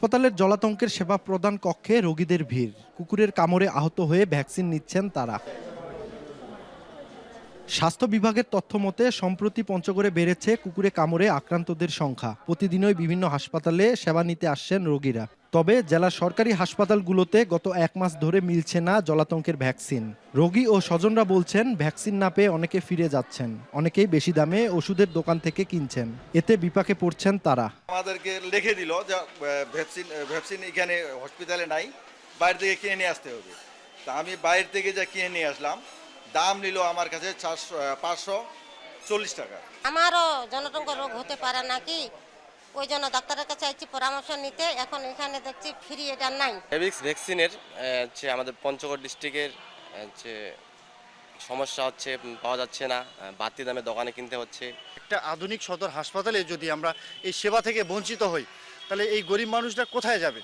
হাসপাতালের জলাতঙ্কের সেবা প্রদান কক্ষে রোগীদের ভিড়। কুকুরের কামড়ে আহত হয়ে ভ্যাকসিন নিচ্ছেন তারা। স্বাস্থ্য বিভাগের তথ্য মতে সম্প্রতি পঞ্চগড়ে বেড়েছে কুকুরে কামড়ে আক্রান্তদের সংখ্যা। প্রতিদিনই বিভিন্ন হাসপাতালে সেবা নিতে আসছেন রোগীরা। তবে জেলার সরকারি হাসপাতালগুলোতে গত 1 মাস ধরে মিলছে না জলাতঙ্কের ভ্যাকসিন। রোগী ও স্বজনরা বলছেন, ভ্যাকসিন না পেয়ে অনেকে ফিরে যাচ্ছেন, অনেকেই বেশি দামে ওষুধের দোকান থেকে কিনছেন। এতে বিপাকে পড়ছেন তারা। আমাদেরকে লিখে দিল যে ভ্যাকসিন এখানে হসপিটালে নাই, বাইরে থেকে কিনে নিয়ে আসতে হবে। তা আমি বাইরে থেকে যা কিনে নিয়ে আসলাম, দাম নিল আমার কাছে 540 টাকা। আমারও জনটঙ্ক রোগ হতে পারে নাকি, ওই জন্য ডাক্তারের কাছে চাইছি পরামর্শ নিতে। এখন এখানে দেখছি ফ্রি এটা নাই। রেবিক্স ভ্যাকসিনের হচ্ছে আমাদের পঞ্চগড় ডিস্ট্রিক্টের হচ্ছে সমস্যা হচ্ছে, পাওয়া যাচ্ছে না, বাড়তি দামে দোকানে কিনতে হচ্ছে। একটা আধুনিক সদর হাসপাতালে যদি আমরা এই সেবা থেকে বঞ্চিত হই, তাহলে এই গরিব মানুষরা কোথায় যাবে?